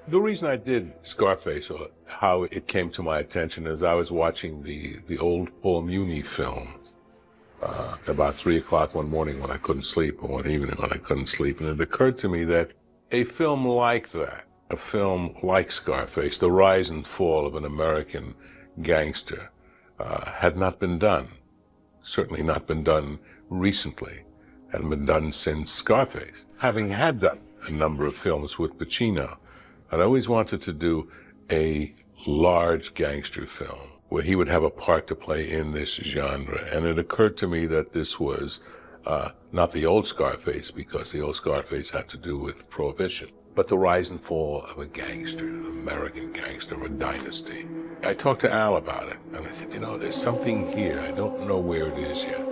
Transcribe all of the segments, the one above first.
The reason I did Scarface, or how it came to my attention, is I was watching the old Paul Muni film about 3 o'clock one morning when I couldn't sleep, or one evening when I couldn't sleep, and it occurred to me that a film like that, a film like Scarface, the rise and fall of an American gangster, had not been done. Certainly not been done recently. Hadn't been done since Scarface. Having had done a number of films with Pacino, I'd always wanted to do a large gangster film where he would have a part to play in this genre. And it occurred to me that this was not the old Scarface, because the old Scarface had to do with Prohibition, but the rise and fall of a gangster, an American gangster, a dynasty. I talked to Al about it, and I said, there's something here. I don't know where it is yet.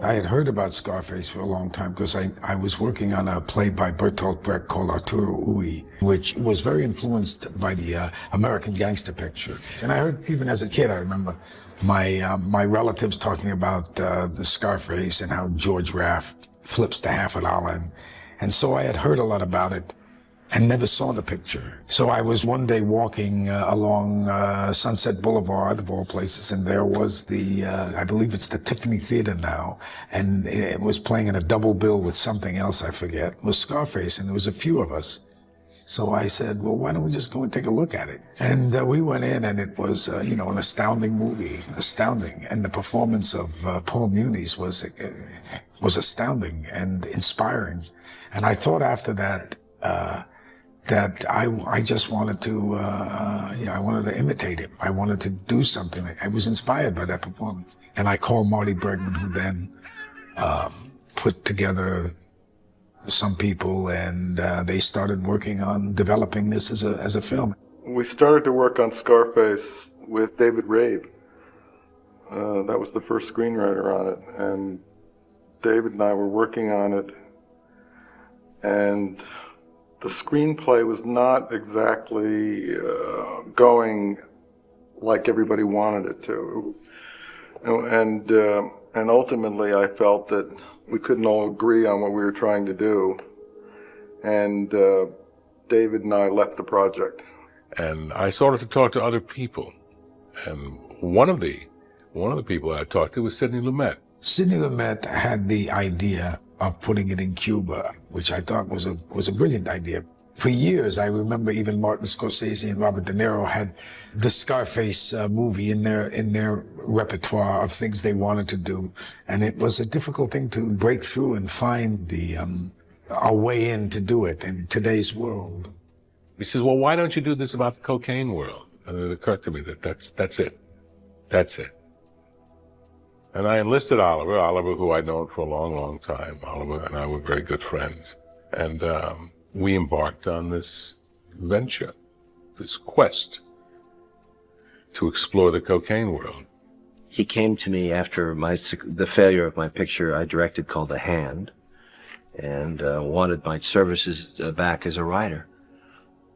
I had heard about Scarface for a long time because I was working on a play by Bertolt Brecht called Arturo Ui, which was very influenced by the American gangster picture. And I heard, even as a kid, I remember my relatives talking about the Scarface and how George Raft flips the $50. And so I had heard a lot about it and never saw the picture. So I was one day walking along Sunset Boulevard, of all places, and there was I believe it's the Tiffany Theater now, and it was playing in a double bill with something else, I forget. It was Scarface, and there was a few of us. So I said, well, why don't we just go and take a look at it? And we went in, and it was, an astounding movie, astounding. And the performance of Paul Muniz was astounding and inspiring. And I thought after that, that I just wanted to, I wanted to imitate him. I wanted to do something. I was inspired by that performance. And I called Marty Bregman, who then put together some people, and they started working on developing this as a film. We started to work on Scarface with David Rabe. That was the first screenwriter on it. And David and I were working on it. And the screenplay was not exactly going like everybody wanted it to. And ultimately, I felt that we couldn't all agree on what we were trying to do. And David and I left the project. And I started to talk to other people. And one of the people I talked to was Sidney Lumet. Sidney Lumet had the idea of putting it in Cuba, which I thought was a brilliant idea. For years, I remember even Martin Scorsese and Robert De Niro had the Scarface movie in their repertoire of things they wanted to do, and it was a difficult thing to break through and find our way in to do it in today's world. He says, well, why don't you do this about the cocaine world? And it occurred to me that that's it. That's it. And I enlisted Oliver, who I'd known for a long, long time. Oliver and I were very good friends. And we embarked on this venture, this quest to explore the cocaine world. He came to me after the failure of my picture I directed called The Hand, and wanted my services back as a writer.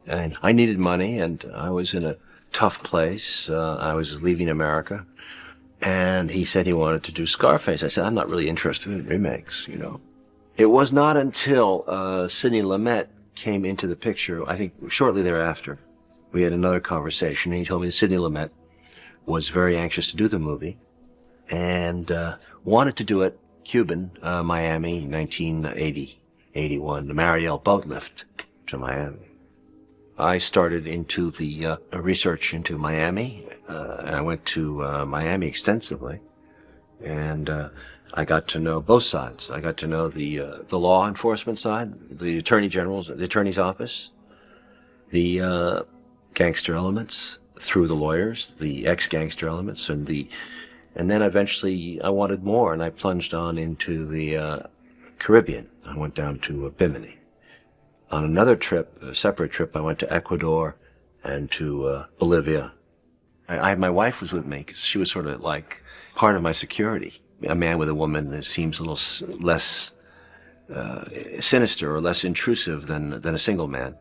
And I needed money, and I was in a tough place. I was leaving America. And he said he wanted to do Scarface. I said, I'm not really interested in remakes, It was not until Sidney Lumet came into the picture, I think shortly thereafter, we had another conversation, and he told me that Sidney Lumet was very anxious to do the movie and wanted to do it Cuban, Miami, 1980, 81, the Mariel boat lift to Miami. I started into the research into Miami. And I went to Miami extensively, and I got to know both sides. I got to know the law enforcement side, the attorney's office, the gangster elements through the lawyers, the ex-gangster elements, and then eventually I wanted more, and I plunged on into the Caribbean. I went down to Bimini. On another trip, a separate trip, I went to Ecuador and to Bolivia. My wife was with me because she was sort of like part of my security. A man with a woman that seems a little less sinister or less intrusive than a single man.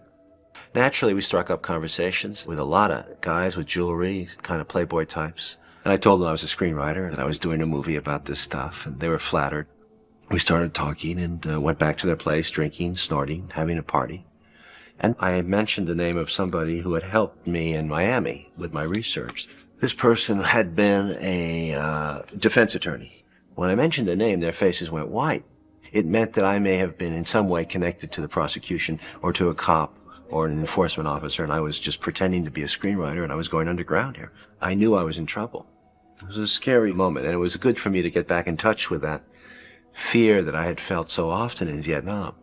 Naturally, we struck up conversations with a lot of guys with jewelry, kind of playboy types. And I told them I was a screenwriter, that I was doing a movie about this stuff, and they were flattered. We started talking and went back to their place, drinking, snorting, having a party. And I mentioned the name of somebody who had helped me in Miami with my research. This person had been a defense attorney. When I mentioned the name, their faces went white. It meant that I may have been in some way connected to the prosecution or to a cop or an enforcement officer, and I was just pretending to be a screenwriter, and I was going underground here. I knew I was in trouble. It was a scary moment, and it was good for me to get back in touch with that fear that I had felt so often in Vietnam.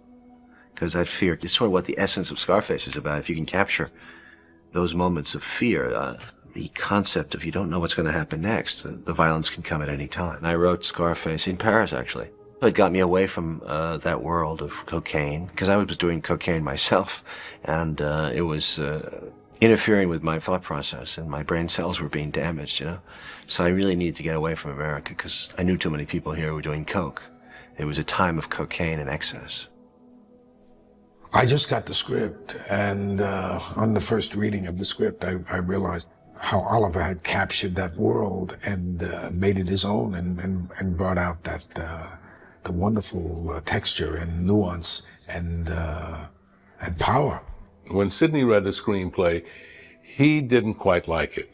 Because that fear is sort of what the essence of Scarface is about. If you can capture those moments of fear, the concept of you don't know what's going to happen next, the violence can come at any time. And I wrote Scarface in Paris, actually. It got me away from that world of cocaine, because I was doing cocaine myself, and it was interfering with my thought process, and my brain cells were being damaged, you know? So I really needed to get away from America, because I knew too many people here who were doing coke. It was a time of cocaine and excess. I just got the script, and on the first reading of the script, I realized how Oliver had captured that world and made it his own, and brought out that the wonderful texture and nuance and power. When Sidney read the screenplay, he didn't quite like it.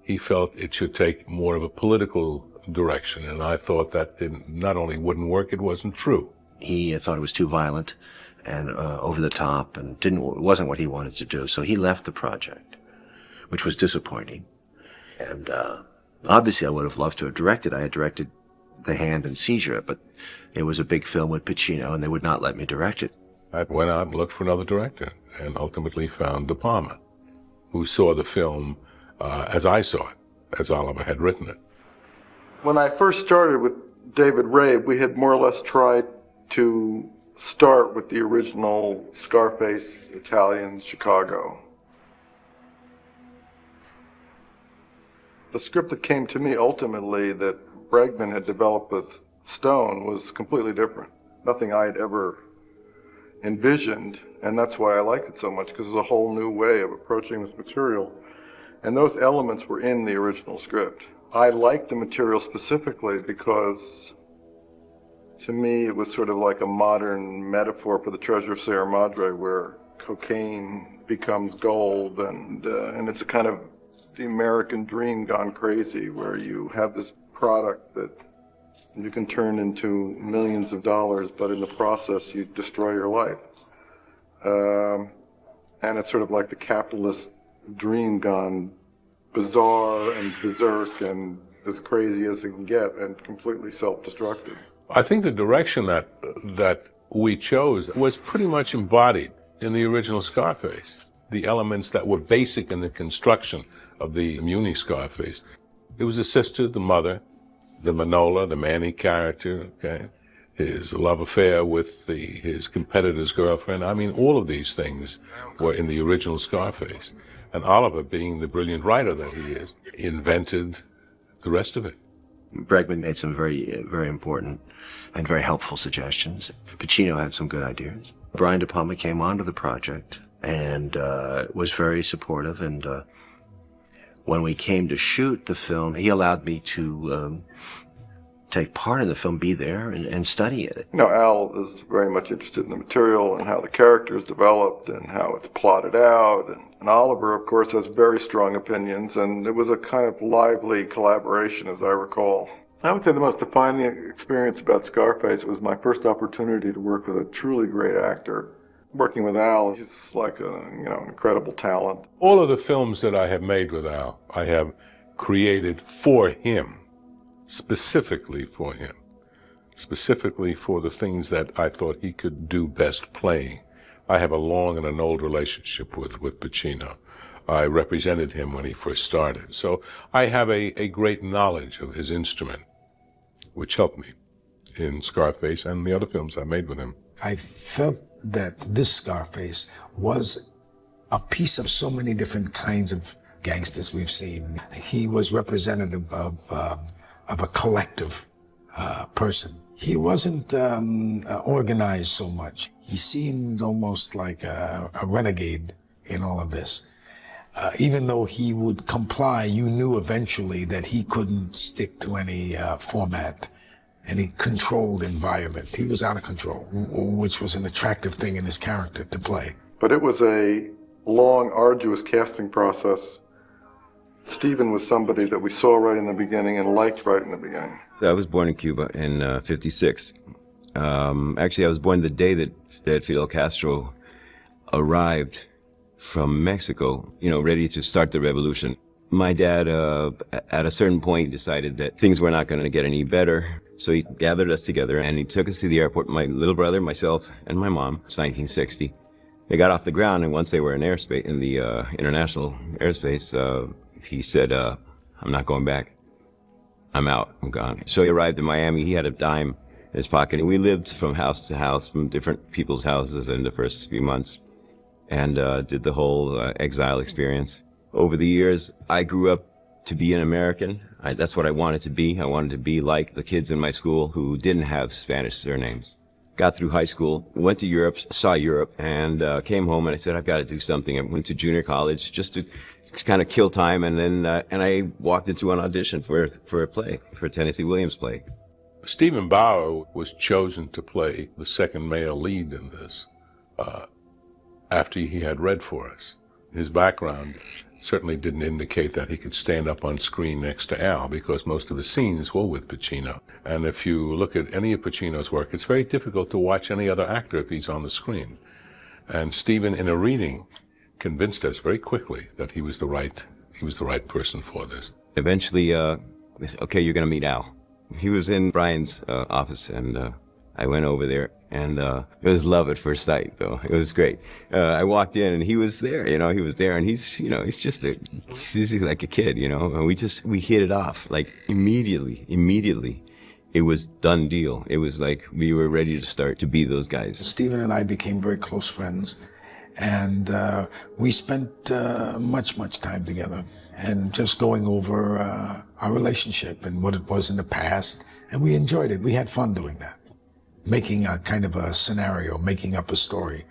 He felt it should take more of a political direction, and I thought that not only wouldn't work, it wasn't true. He thought it was too violent and over the top, and wasn't what he wanted to do. So he left the project, which was disappointing. And obviously I would have loved to have directed. I had directed The Hand and Seizure, but it was a big film with Pacino, and they would not let me direct it. I went out and looked for another director, and ultimately found De Palma, who saw the film as I saw it, as Oliver had written it. When I first started with David Rabe, we had more or less tried to start with the original Scarface, Italian, Chicago. The script that came to me ultimately that Bregman had developed with Stone was completely different. Nothing I had ever envisioned, and that's why I liked it so much, because it was a whole new way of approaching this material. And those elements were in the original script. I liked the material specifically because, to me, it was sort of like a modern metaphor for the treasure of Sierra Madre, where cocaine becomes gold, and it's a kind of the American dream gone crazy, where you have this product that you can turn into millions of dollars, but in the process you destroy your life. And it's sort of like the capitalist dream gone bizarre and berserk and as crazy as it can get, and completely self-destructive. I think the direction that we chose was pretty much embodied in the original Scarface. The elements that were basic in the construction of the Muni Scarface. It was the sister, the mother, the Manola, the Manny character, okay? His love affair with his competitor's girlfriend. I mean, all of these things were in the original Scarface. And Oliver, being the brilliant writer that he is, invented the rest of it. Bregman made some very, very important and very helpful suggestions. Pacino had some good ideas. Brian De Palma came onto the project and was very supportive. And when we came to shoot the film, he allowed me to take part in the film, be there and study it. You know, Al is very much interested in the material and how the characters developed and how it's plotted out. And Oliver, of course, has very strong opinions, and it was a kind of lively collaboration, as I recall. I would say the most defining experience about Scarface was my first opportunity to work with a truly great actor. Working with Al, he's like an incredible talent. All of the films that I have made with Al, I have created for him. Specifically for him, specifically for the things that I thought he could do best playing. I have a long and an old relationship with Pacino. I represented him when he first started. So I have a great knowledge of his instrument, which helped me in Scarface and the other films I made with him. I felt that this Scarface was a piece of so many different kinds of gangsters we've seen. He was representative of a collective person. He wasn't organized so much. He seemed almost like a renegade in all of this. Even though he would comply, you knew eventually that he couldn't stick to any format, any controlled environment. He was out of control, which was an attractive thing in his character to play. But it was a long, arduous casting process. Stephen was somebody that we saw right in the beginning and liked right in the beginning. I was born in Cuba in '56. Actually, I was born the day that Fidel Castro arrived from Mexico, ready to start the revolution. My dad, at a certain point, decided that things were not going to get any better. So he gathered us together and he took us to the airport, my little brother, myself, and my mom. It's 1960. They got off the ground, and once they were in airspace, in the international airspace, he said, I'm not going back. I'm out. I'm gone. So he arrived in Miami. He had a dime in his pocket. And we lived from house to house, from different people's houses in the first few months, and did the whole exile experience. Over the years, I grew up to be an American. That's what I wanted to be. I wanted to be like the kids in my school who didn't have Spanish surnames. Got through high school, went to Europe, saw Europe, and came home and I said, I've got to do something. I went to junior college just to kind of kill time, and then and I walked into an audition for a play, for a Tennessee Williams play. Stephen Bauer was chosen to play the second male lead in this after he had read for us. His background certainly didn't indicate that he could stand up on screen next to Al, because most of the scenes were with Pacino. And if you look at any of Pacino's work, it's very difficult to watch any other actor if he's on the screen. And Stephen, in a reading, convinced us very quickly that he was the right person for this. Eventually, okay, you're going to meet Al. He was in Brian's office, and I went over there, and it was love at first sight, though. It was great. I walked in, and he was there, he was there, and he's just he's like a kid, and we hit it off, like immediately. It was done deal. It was like we were ready to start to be those guys. Stephen and I became very close friends, and we spent much time together, and just going over our relationship and what it was in the past, and we enjoyed it. We had fun doing that. Making a kind of a scenario, making up a story.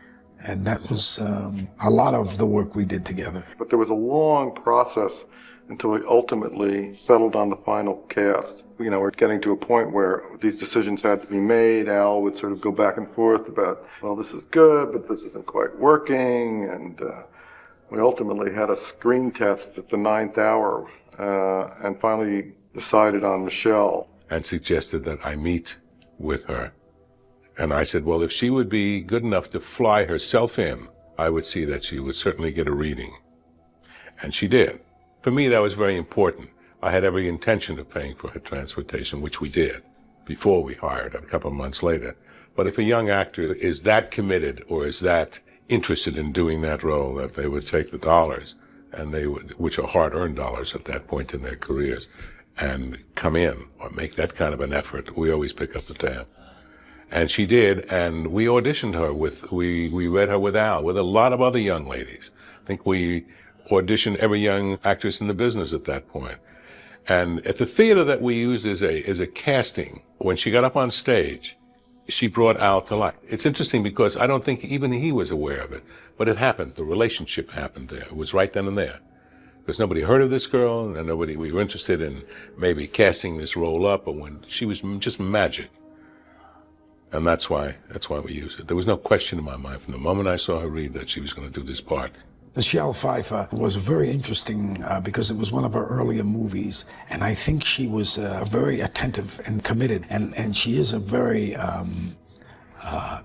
And that was a lot of the work we did together. But there was a long process until we ultimately settled on the final cast. We're getting to a point where these decisions had to be made. Al would sort of go back and forth about, well, this is good, but this isn't quite working. And we ultimately had a screen test at the 9th hour and finally decided on Michelle. And suggested that I meet with her. And I said, well, if she would be good enough to fly herself in, I would see that she would certainly get a reading. And she did. For me, that was very important. I had every intention of paying for her transportation, which we did before we hired her a couple of months later. But if a young actor is that committed or is that interested in doing that role, that they would take the dollars, and which are hard-earned dollars at that point in their careers, and come in or make that kind of an effort, we always pick up the tab. And she did, and we auditioned her we read her with Al, with a lot of other young ladies. I think we auditioned every young actress in the business at that point. And at the theater that we used as a casting, when she got up on stage, she brought Al to life. It's interesting because I don't think even he was aware of it, but it happened. The relationship happened there. It was right then and there. Because nobody heard of this girl, and we were interested in maybe casting this role up, but when she was just magic. And that's why we used it. There was no question in my mind from the moment I saw her read that she was going to do this part. Michelle Pfeiffer was very interesting because it was one of her earlier movies, and I think she was very attentive and committed, and she is a very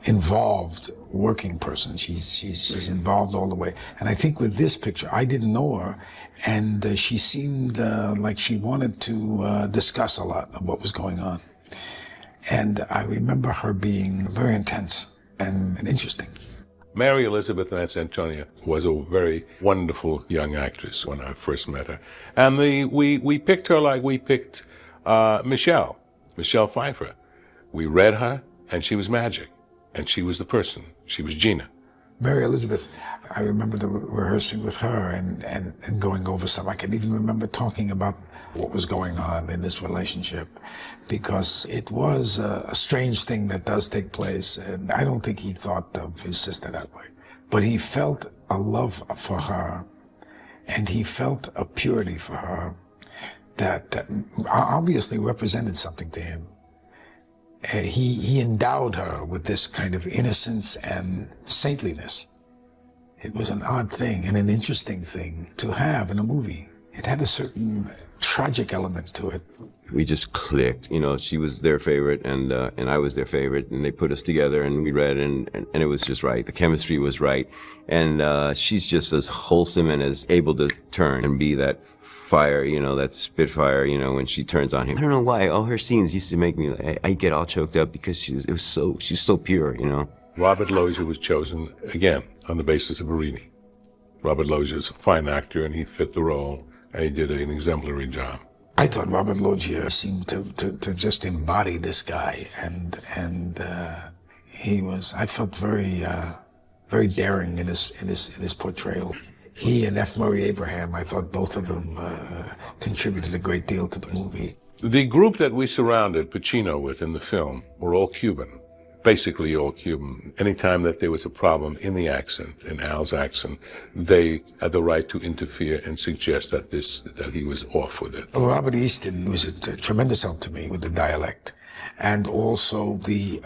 involved working person. She's involved all the way. And I think with this picture, I didn't know her, and she seemed like she wanted to discuss a lot of what was going on. And I remember her being very intense and interesting. Mary Elizabeth Nance Antonia was a very wonderful young actress when I first met her. And we picked her like we picked Michelle Pfeiffer. We read her, and she was magic. And she was the person. She was Gina. Mary Elizabeth, I remember rehearsing with her and going over some. I can even remember talking about what was going on in this relationship, because it was a strange thing that does take place, and I don't think he thought of his sister that way. But he felt a love for her, and he felt a purity for her that obviously represented something to him. He endowed her with this kind of innocence and saintliness It was an odd thing and an interesting thing to have in a movie. It had a certain tragic element to it. We just clicked. You know, she was their favorite, and I was their favorite, and they put us together, and we read, and it was just right. The chemistry was right, and she's just as wholesome and as able to turn and be that fire, you know, that spitfire, you know, when she turns on him. I don't know why. All her scenes used to make me, I get all choked up because she's so pure, you know. Robert Loggia was chosen, again, on the basis of a reading. Robert Loggia is a fine actor, and he fit the role, and he did an exemplary job. I thought Robert Loggia seemed to just embody this guy, and he was. I felt very daring in his portrayal. He and F. Murray Abraham, I thought both of them contributed a great deal to the movie. The group that we surrounded Pacino with in the film were all Cuban, basically all Cuban. Anytime that there was a problem in the accent, in Al's accent, they had the right to interfere and suggest that he was off with it. Robert Easton was a tremendous help to me with the dialect, and also the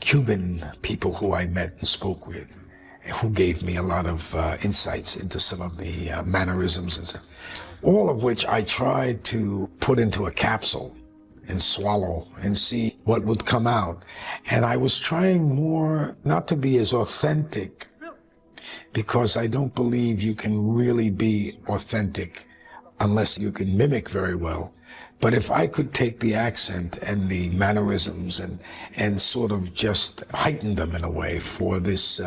Cuban people who I met and spoke with, who gave me a lot of insights into some of the mannerisms and stuff, all of which I tried to put into a capsule and swallow and see what would come out. And I was trying more not to be as authentic, because I don't believe you can really be authentic unless you can mimic very well. But if I could take the accent and the mannerisms and sort of just heighten them in a way for this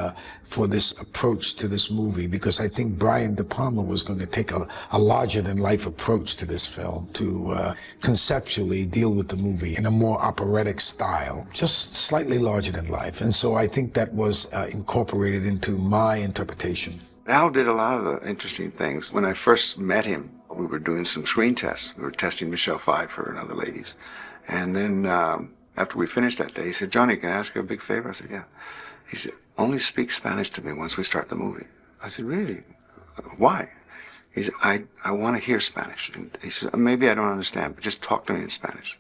approach to this movie, because I think Brian De Palma was going to take a larger than life approach to this film, to conceptually deal with the movie in a more operatic style, just slightly larger than life. And so I think that was incorporated into my interpretation. Al did a lot of the interesting things. When I first met him, we were doing some screen tests. We were testing Michelle Pfeiffer and other ladies. And then after we finished that day, he said, "Johnny, can I ask you a big favor?" I said, "Yeah." He said, "Only speak Spanish to me once we start the movie." I said, "Really? Why?" He said, I want to hear Spanish. And he said, "Maybe I don't understand, but just talk to me in Spanish."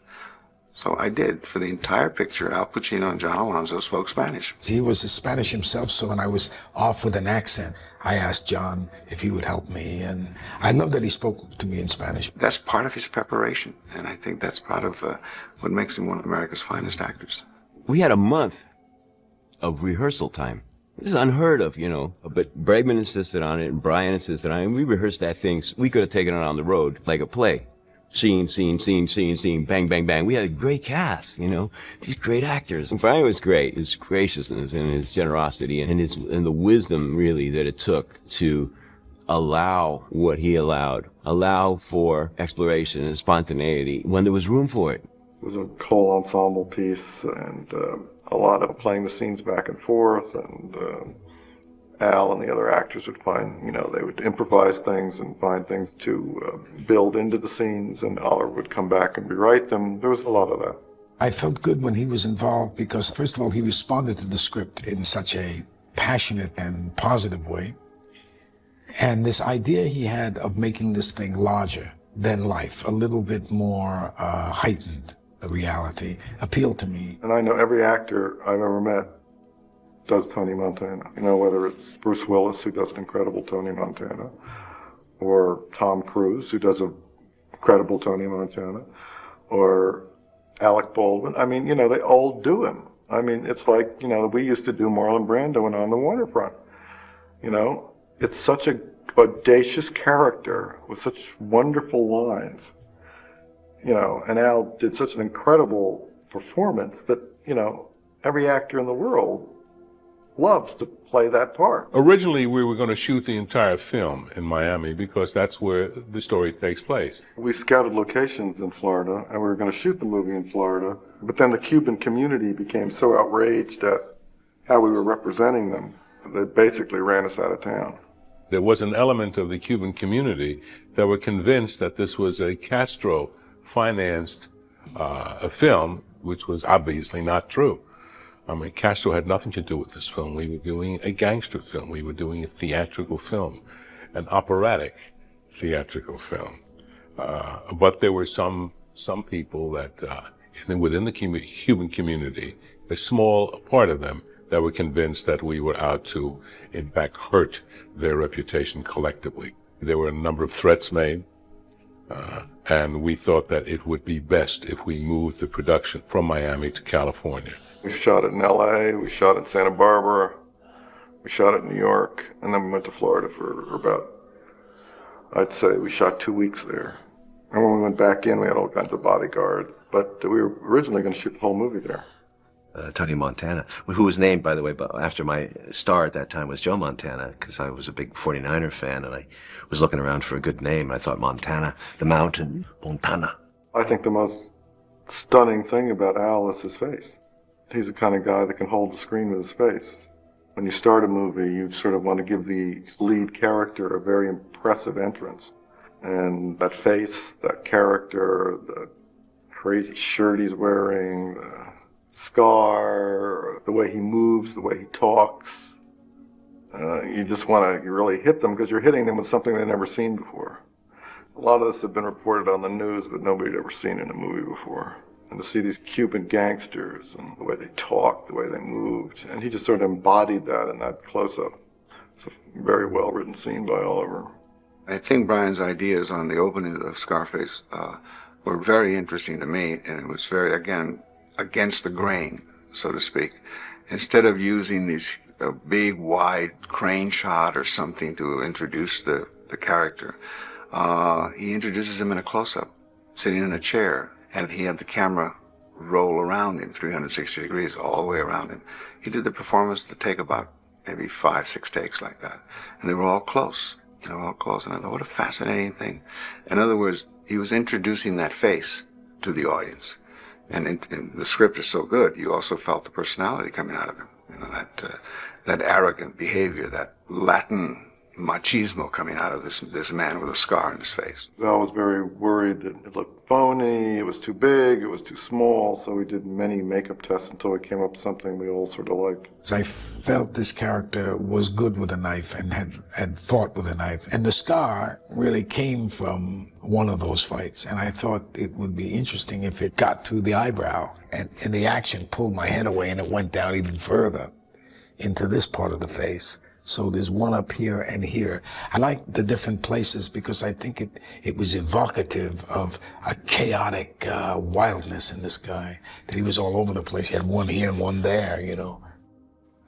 So I did. For the entire picture, Al Pacino and John Alonzo spoke Spanish. He was Spanish himself, so when I was off with an accent, I asked John if he would help me, and I love that he spoke to me in Spanish. That's part of his preparation, and I think that's part of what makes him one of America's finest actors. We had a month of rehearsal time. This is unheard of, you know, but Bregman insisted on it, and Brian insisted on it, and we rehearsed that thing. We could have taken it on the road like a play. Scene, bang, bang, bang. We had a great cast, you know, these great actors. And Brian was great, his graciousness and his generosity and the wisdom really that it took to allow what he allowed, allow for exploration and spontaneity when there was room for it. It was a whole ensemble piece, and a lot of playing the scenes back and forth, and Al and the other actors would find, you know, they would improvise things and find things to build into the scenes, and Oliver would come back and rewrite them. There was a lot of that. I felt good when he was involved because, first of all, he responded to the script in such a passionate and positive way. And this idea he had of making this thing larger than life, a little bit more heightened reality, appealed to me. And I know every actor I've ever met does Tony Montana. You know, whether it's Bruce Willis, who does an incredible Tony Montana, or Tom Cruise, who does an incredible Tony Montana, or Alec Baldwin. I mean, you know, they all do him. I mean, it's like, you know, we used to do Marlon Brando and On the Waterfront. You know, it's such a audacious character with such wonderful lines. You know, and Al did such an incredible performance that, you know, every actor in the world loves to play that part. Originally, we were going to shoot the entire film in Miami because that's where the story takes place. We scouted locations in Florida, and we were going to shoot the movie in Florida. But then the Cuban community became so outraged at how we were representing them, they basically ran us out of town. There was an element of the Cuban community that were convinced that this was a Castro-financed film, which was obviously not true. I mean, Castro had nothing to do with this film. We were doing a gangster film. We were doing a theatrical film, an operatic theatrical film. But there were some people that within the Cuban community, a small part of them, that were convinced that we were out to, in fact, hurt their reputation collectively. There were a number of threats made, and we thought that it would be best if we moved the production from Miami to California. We shot it in LA, we shot it in Santa Barbara, we shot it in New York, and then we went to Florida for about, I'd say we shot 2 weeks there. And when we went back in, we had all kinds of bodyguards, but we were originally going to shoot the whole movie there. Tony Montana, who was named, by the way, but after my star at that time was Joe Montana, because I was a big 49er fan, and I was looking around for a good name, and I thought Montana, the mountain, Montana. I think the most stunning thing about Al is his face. He's the kind of guy that can hold the screen with his face. When you start a movie, you sort of want to give the lead character a very impressive entrance. And that face, that character, the crazy shirt he's wearing, the scar, the way he moves, the way he talks, you just want to really hit them because you're hitting them with something they've never seen before. A lot of this had been reported on the news, but nobody had ever seen it in a movie before. And to see these Cuban gangsters and the way they talked, the way they moved, and he just sort of embodied that in that close-up. It's a very well-written scene by Oliver. I think Brian's ideas on the opening of Scarface were very interesting to me, and it was very, again, against the grain, so to speak. Instead of using these big, wide crane shot or something to introduce the character, he introduces him in a close-up, sitting in a chair, and he had the camera roll around him 360 degrees all the way around him. He did the performance to take about maybe 5, 6 takes like that, and they were all close. They were all close, and I thought, what a fascinating thing. In other words, he was introducing that face to the audience. And the script is so good, you also felt the personality coming out of him. You know, that arrogant behavior, that Latin machismo coming out of this man with a scar on his face. I was very worried that it looked phony, it was too big, it was too small, so we did many makeup tests until we came up with something we all sort of liked. I felt this character was good with a knife and had fought with a knife. And the scar really came from one of those fights. And I thought it would be interesting if it got to the eyebrow and the action pulled my head away and it went down even further into this part of the face. So there's one up here and here. I like the different places because I think it was evocative of a chaotic wildness in this guy, that he was all over the place. He had one here and one there, you know.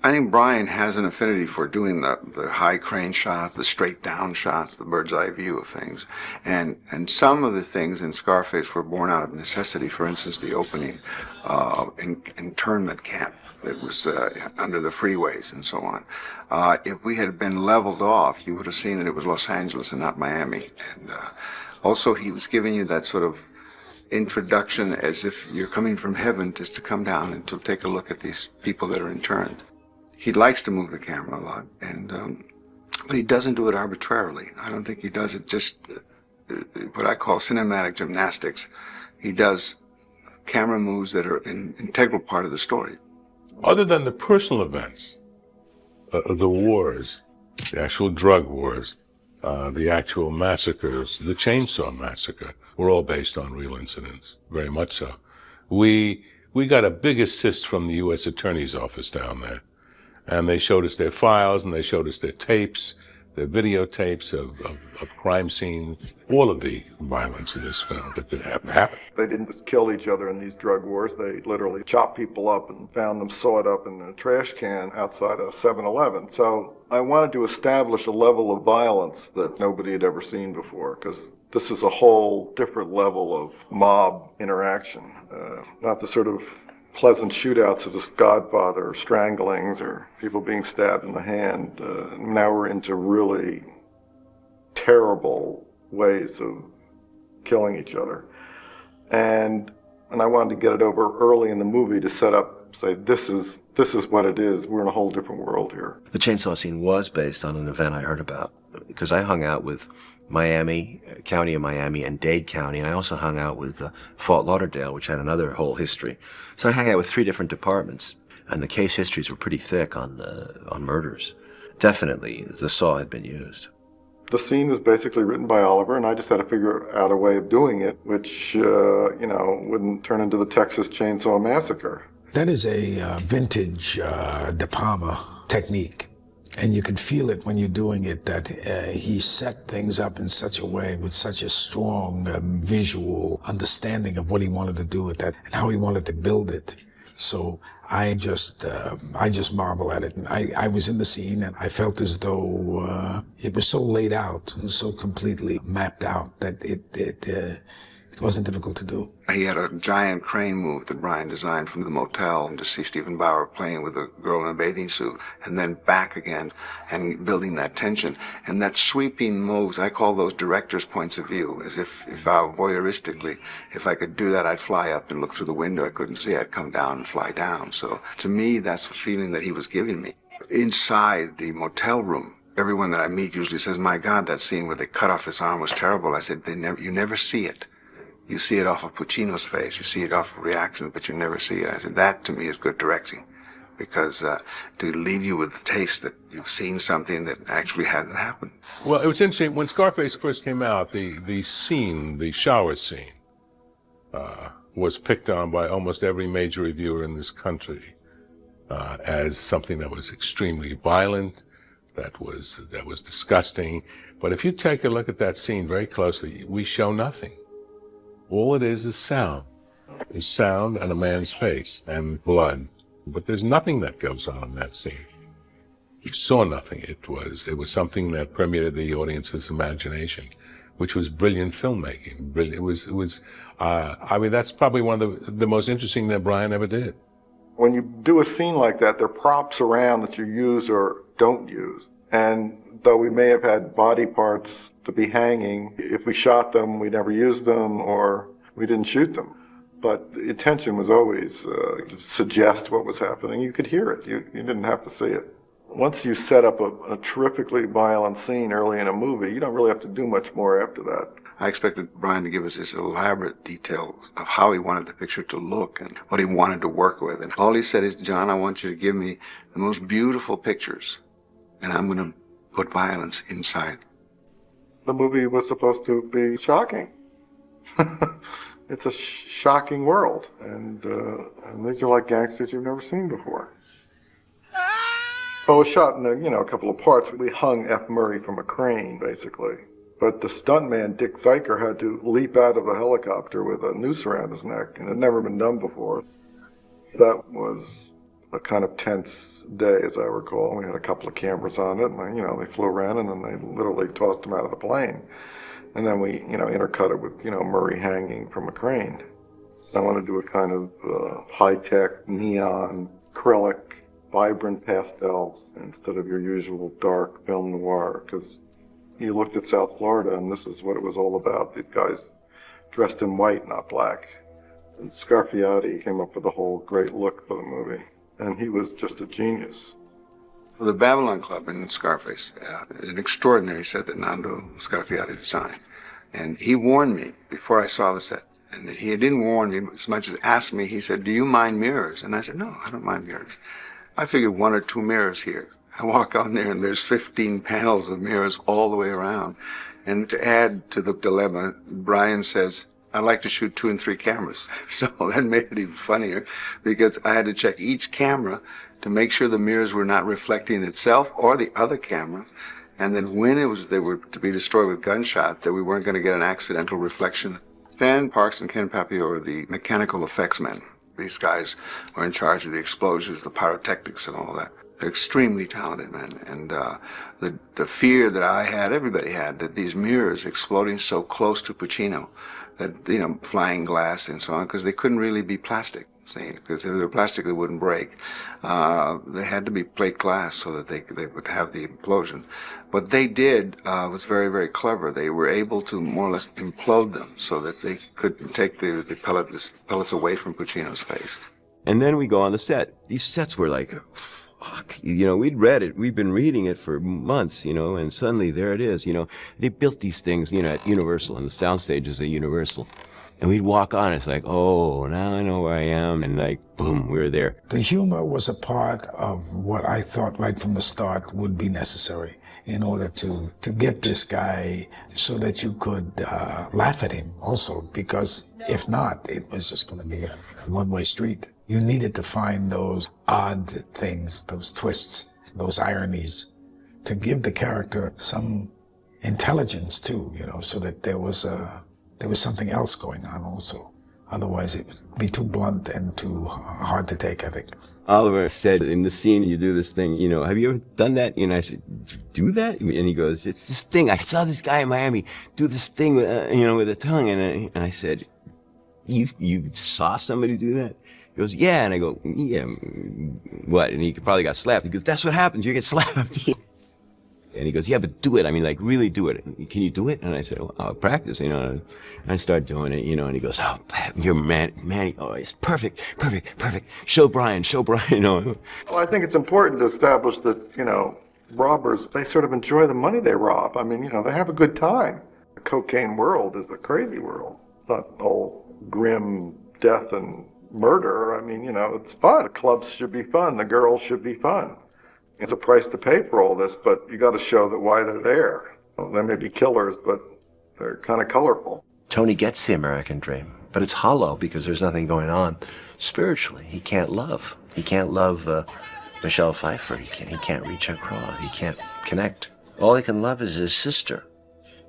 I think Brian has an affinity for doing the high crane shots, the straight down shots, the bird's eye view of things. And some of the things in Scarface were born out of necessity. For instance, the opening internment camp that was under the freeways and so on. If we had been leveled off, you would have seen that it was Los Angeles and not Miami. And also he was giving you that sort of introduction as if you're coming from heaven just to come down and to take a look at these people that are interned. He likes to move the camera a lot, but he doesn't do it arbitrarily. I don't think he does it just what I call cinematic gymnastics. He does camera moves that are an integral part of the story. Other than the personal events, the wars, the actual drug wars, the actual massacres, the Chainsaw Massacre, were all based on real incidents, very much so. We got a big assist from the U.S. Attorney's Office down there. And they showed us their files, and they showed us their tapes, their videotapes of crime scenes, all of the violence in this film that did happen. They didn't just kill each other in these drug wars. They literally chopped people up and found them sawed up in a trash can outside a 7-Eleven. So I wanted to establish a level of violence that nobody had ever seen before, because this is a whole different level of mob interaction. Not the sort of pleasant shootouts of this Godfather or stranglings or people being stabbed in the hand. Now we're into really terrible ways of killing each other. And I wanted to get it over early in the movie to set up, say, this is what it is. We're in a whole different world here. The chainsaw scene was based on an event I heard about, because I hung out with Miami, County of Miami, and Dade County, and I also hung out with Fort Lauderdale, which had another whole history. So I hung out with 3 different departments, and the case histories were pretty thick on murders. Definitely, the saw had been used. The scene was basically written by Oliver, and I just had to figure out a way of doing it, which, wouldn't turn into the Texas Chainsaw Massacre. That is a vintage De Palma technique. And you can feel it when you're doing it, that he set things up in such a way with such a strong visual understanding of what he wanted to do with that and how he wanted to build it. So I just marvel at it. And I was in the scene and I felt as though it was so laid out, so completely mapped out that it wasn't difficult to do. He had a giant crane move that Brian designed from the motel to see Stephen Bauer playing with a girl in a bathing suit and then back again and building that tension. And that sweeping moves, I call those director's points of view, as if I voyeuristically, if I could do that, I'd fly up and look through the window. I couldn't see, I'd come down and fly down. So to me, that's the feeling that he was giving me. Inside the motel room, everyone that I meet usually says, my God, that scene where they cut off his arm was terrible. I said, you never see it. You see it off of Pacino's face, you see it off of reactions, but you never see it. I said, that to me is good directing, because to leave you with the taste that you've seen something that actually hasn't happened. Well, it was interesting, when Scarface first came out, the scene, the shower scene, was picked on by almost every major reviewer in this country as something that was extremely violent, that was disgusting. But if you take a look at that scene very closely, we show nothing. All it is sound. There's sound and a man's face and blood. But there's nothing that goes on in that scene. You saw nothing. It was something that permeated the audience's imagination, which was brilliant filmmaking. Brilliant. It was. I mean, that's probably one of the most interesting that Brian ever did. When you do a scene like that, there are props around that you use or don't use. And though we may have had body parts to be hanging, if we shot them, we never used them, or we didn't shoot them. But the intention was always to suggest what was happening. You could hear it. You didn't have to see it. Once you set up a terrifically violent scene early in a movie, you don't really have to do much more after that. I expected Brian to give us this elaborate details of how he wanted the picture to look and what he wanted to work with. And all he said is, John, I want you to give me the most beautiful pictures, and I'm going to put violence inside. The movie was supposed to be shocking. It's a shocking world, and these are like gangsters you've never seen before. Well, it was shot in a couple of parts. We hung F. Murray from a crane, basically. But the stuntman, Dick Zeiker, had to leap out of the helicopter with a noose around his neck, and it had never been done before. That was a kind of tense day, as I recall. We had a couple of cameras on it, and they flew around, and then they literally tossed him out of the plane. And then we, intercut it with, Murray hanging from a crane. I want to do a kind of high-tech, neon, acrylic, vibrant pastels instead of your usual dark film noir, because you looked at South Florida, and this is what it was all about. These guys dressed in white, not black. And Scarfiati came up with a whole great look for the movie, and he was just a genius. The Babylon Club in Scarface, an extraordinary set that Nando Scarfiati designed. And he warned me before I saw the set. And he didn't warn me as much as asked me. He said, do you mind mirrors? And I said, no, I don't mind mirrors. I figured 1 or 2 mirrors here. I walk on there and there's 15 panels of mirrors all the way around. And to add to the dilemma, Brian says, I like to shoot 2 and 3 cameras. So that made it even funnier because I had to check each camera to make sure the mirrors were not reflecting itself or the other camera. And then when they were to be destroyed with gunshot, that we weren't going to get an accidental reflection. Stan Parks and Ken Papio are the mechanical effects men. These guys were in charge of the explosions, the pyrotechnics and all that. They're extremely talented men. And the fear that I had, everybody had, that these mirrors exploding so close to Pacino, that, flying glass and so on, because they couldn't really be plastic. Because if they were plastic, they wouldn't break. They had to be plate glass so that they would have the implosion. What they did was very, very clever. They were able to more or less implode them so that they could take the pellets away from Pacino's face. And then we go on the set. These sets were like, fuck. We'd read it. We'd been reading it for months, and suddenly there it is. They built these things, at Universal, and the sound stages at Universal. And we'd walk on, it's like, oh, now I know where I am, and boom, we were there. The humor was a part of what I thought right from the start would be necessary in order to get this guy so that you could laugh at him also, because if not, it was just going to be a one-way street. You needed to find those odd things, those twists, those ironies, to give the character some intelligence too, so that there was something else going on also. Otherwise, it would be too blunt and too hard to take, I think. Oliver said, in the scene, you do this thing, have you ever done that? I said, do that? And he goes, it's this thing. I saw this guy in Miami do this thing, with a tongue. And I said, you saw somebody do that? He goes, yeah. And I go, yeah, what? And he probably got slapped. He goes, that's what happens. You get slapped. And he goes, yeah, but do it. I mean, like, really do it. Can you do it? And I said, well, I'll practice, And I start doing it, and he goes, oh, you're Manny. Oh, it's perfect. Show Brian. Well, I think it's important to establish that, robbers, they sort of enjoy the money they rob. I mean, they have a good time. The cocaine world is a crazy world. It's not all grim death and murder. I mean, it's fun. The clubs should be fun. The girls should be fun. It's a price to pay for all this, but you got to show that why they're there. They may be killers, but they're kind of colorful. Tony gets the American dream, but it's hollow because there's nothing going on spiritually. He can't love. He can't love Michelle Pfeiffer. He can't reach across. He can't connect. All he can love is his sister,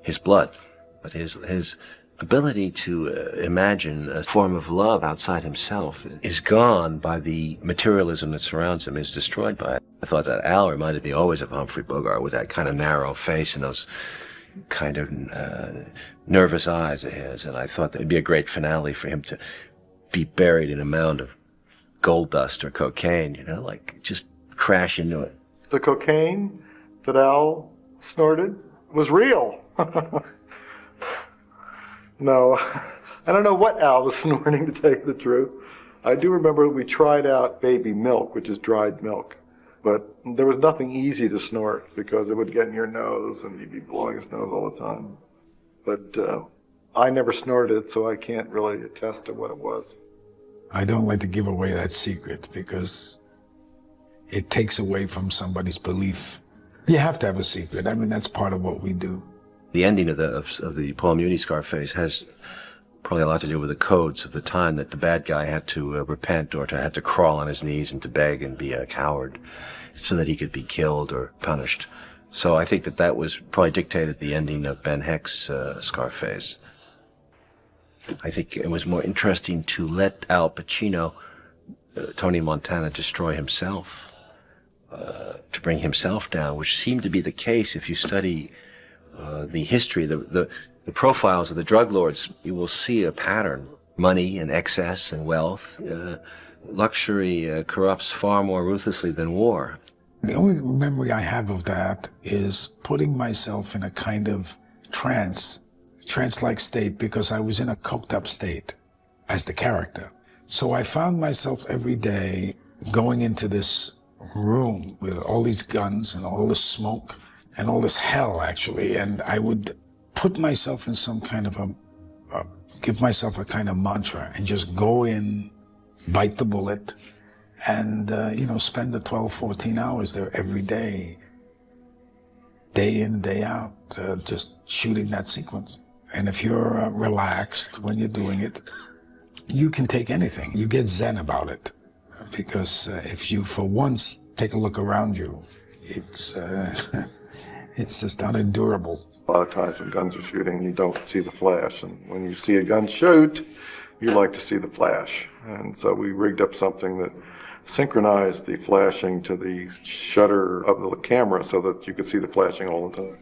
his blood, but his ability to imagine a form of love outside himself is gone by the materialism that surrounds him, is destroyed by it. I thought that Al reminded me always of Humphrey Bogart with that kind of narrow face and those kind of nervous eyes of his. And I thought that it'd be a great finale for him to be buried in a mound of gold dust or cocaine, like just crash into it. The cocaine that Al snorted was real. No, I don't know what Al was snorting, to tell you the truth. I do remember we tried out baby milk, which is dried milk, but there was nothing easy to snort because it would get in your nose and you'd be blowing his nose all the time. But I never snorted it, so I can't really attest to what it was. I don't like to give away that secret because it takes away from somebody's belief. You have to have a secret. I mean, that's part of what we do. The ending of the Paul Muni Scarface has probably a lot to do with the codes of the time, that the bad guy had to repent or had to crawl on his knees and to beg and be a coward so that he could be killed or punished. So I think that was probably dictated the ending of Ben Hecht's Scarface. I think it was more interesting to let Al Pacino, Tony Montana, destroy himself, to bring himself down, which seemed to be the case if you study the history, the profiles of the drug lords. You will see a pattern. Money and excess and wealth. Luxury corrupts far more ruthlessly than war. The only memory I have of that is putting myself in a kind of trance-like state, because I was in a coked-up state as the character. So I found myself every day going into this room with all these guns and all this smoke and all this hell, actually, and I would put myself in some kind of give myself a kind of mantra and just go in, bite the bullet, and, spend the 12, 14 hours there every day in, day out, just shooting that sequence. And if you're relaxed when you're doing it, you can take anything. You get zen about it, because if you, for once, take a look around you, it's just unendurable. A lot of times when guns are shooting, you don't see the flash. And when you see a gun shoot, you like to see the flash. And so we rigged up something that synchronized the flashing to the shutter of the camera so that you could see the flashing all the time.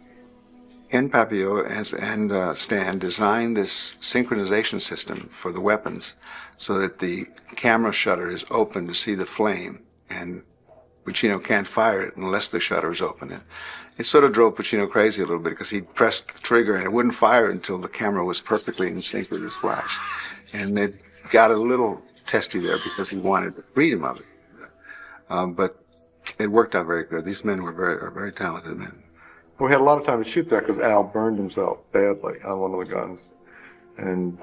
Ken Papio and Stan designed this synchronization system for the weapons so that the camera shutter is open to see the flame, and Pacino can't fire it unless the shutter is open. It sort of drove Pacino crazy a little bit because he pressed the trigger and it wouldn't fire until the camera was perfectly in sync with his flash. And it got a little testy there because he wanted the freedom of it. But it worked out very good. These men are very talented men. We had a lot of time to shoot that because Al burned himself badly on one of the guns. And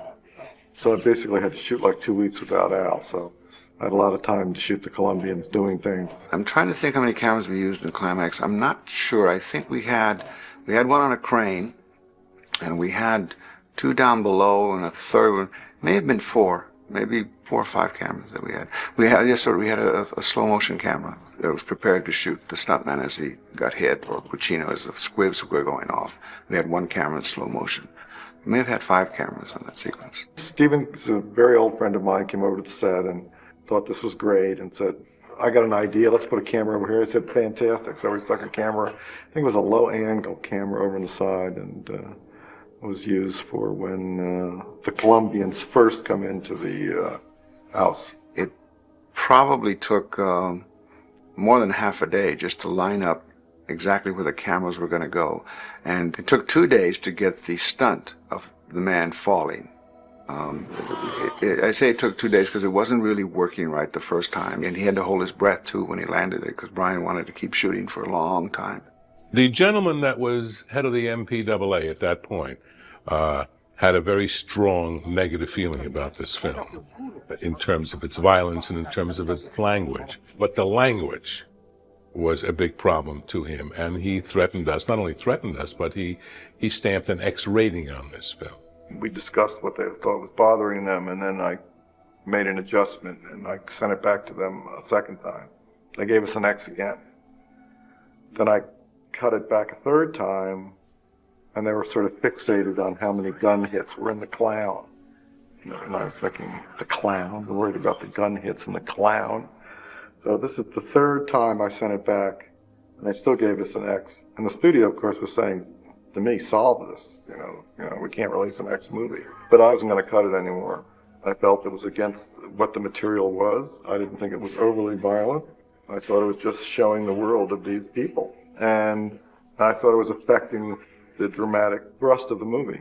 so I basically had to shoot like 2 weeks without Al. So I had a lot of time to shoot the Colombians doing things. I'm trying to think how many cameras we used in Climax. I'm not sure. I think we had one on a crane, and we had two down below and a third one. May have been four. maybe 4 or 5 cameras that we had. We had a slow motion camera that was prepared to shoot the stuntman as he got hit, or Pacino as the squibs were going off. We had 1 camera in slow motion. We may have had 5 cameras on that sequence. Steven's a very old friend of mine, came over to the set and thought this was great and said, I got an idea, let's put a camera over here. I said, fantastic. So we stuck a camera, I think it was a low angle camera over on the side, and was used for when the Colombians first come into the house. It probably took more than half a day just to line up exactly where the cameras were going to go. And it took 2 days to get the stunt of the man falling. I say it took 2 days because it wasn't really working right the first time. And he had to hold his breath, too, when he landed there, because Brian wanted to keep shooting for a long time. The gentleman that was head of the MPAA at that point had a very strong negative feeling about this film in terms of its violence and in terms of its language. But the language was a big problem to him, and he threatened us, not only threatened us, but he stamped an X rating on this film. We discussed what they thought was bothering them, and then I made an adjustment, and I sent it back to them a second time. They gave us an X again. Then I cut it back a third time, and they were sort of fixated on how many gun hits were in the clown. And I was thinking, the clown? They're worried about the gun hits in the clown. So this is the third time I sent it back, and they still gave us an X. And the studio, of course, was saying to me, solve this. You know, we can't release an X movie. But I wasn't going to cut it anymore. I felt it was against what the material was. I didn't think it was overly violent. I thought it was just showing the world of these people. And I thought it was affecting the dramatic thrust of the movie.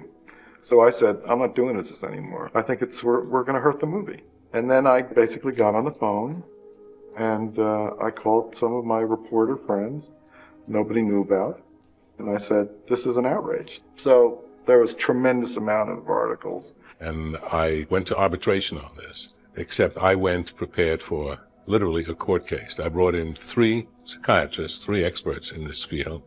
So I said, I'm not doing this anymore. I think we're going to hurt the movie. And then I basically got on the phone, and I called some of my reporter friends nobody knew about. And I said, this is an outrage. So there was tremendous amount of articles. And I went to arbitration on this, except I went prepared for literally a court case. I brought in 3 psychiatrists, 3 experts in this field.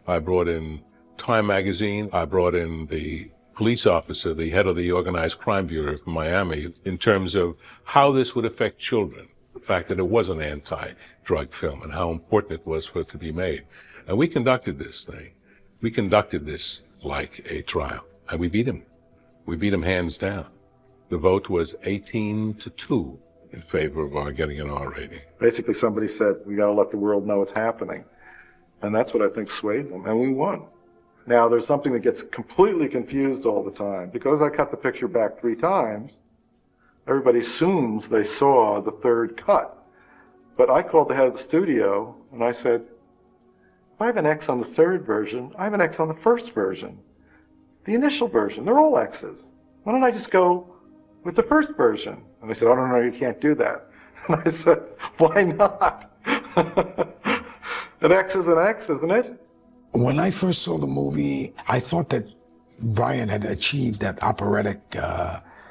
I brought in Time magazine. I brought in the police officer, the head of the Organized Crime Bureau from Miami, in terms of how this would affect children. The fact that it was an anti-drug film and how important it was for it to be made. And we conducted this thing. We conducted this like a trial, and we beat him. We beat him hands down. The vote was 18-2 in favor of our getting an R rating. Basically, somebody said, we got to let the world know what's happening. And that's what I think swayed them, and we won. Now, there's something that gets completely confused all the time. Because I cut the picture back 3 times, everybody assumes they saw the third cut. But I called the head of the studio, and I said, if I have an X on the third version, I have an X on the first version. The initial version, they're all X's. Why don't I just go with the first version? And they said, oh, no, you can't do that. And I said, why not? An X is an X, isn't it? When I first saw the movie, I thought that Brian had achieved that operatic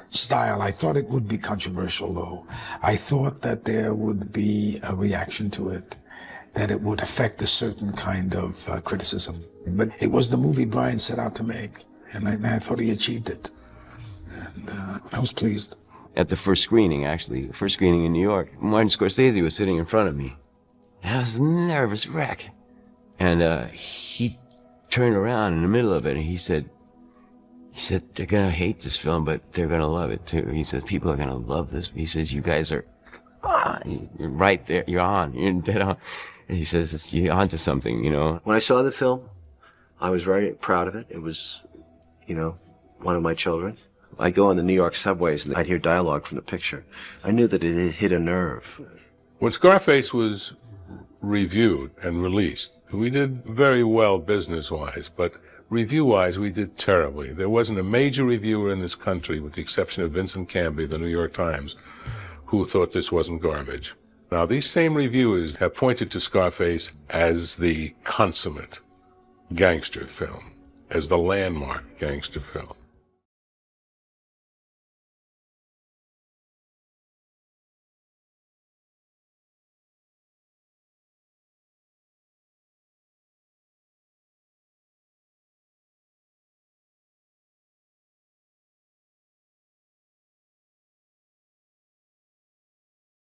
style. I thought it would be controversial, though. I thought that there would be a reaction to it, that it would affect a certain kind of criticism. But it was the movie Brian set out to make, and I thought he achieved it. And I was pleased. At the first screening, actually, the first screening in New York, Martin Scorsese was sitting in front of me. And I was a nervous wreck. And he turned around in the middle of it, and he said, they're going to hate this film, but they're going to love it, too. He says, people are going to love this. He says, you guys are on. You're right there. You're on. You're dead on. And he says, you're onto something, you know. When I saw the film, I was very proud of it. It was, one of my children. I'd go on the New York subways and I'd hear dialogue from the picture. I knew that it hit a nerve. When Scarface was reviewed and released, we did very well business-wise, but review-wise, we did terribly. There wasn't a major reviewer in this country, with the exception of Vincent Canby, the New York Times, who thought this wasn't garbage. Now, these same reviewers have pointed to Scarface as the consummate gangster film, as the landmark gangster film.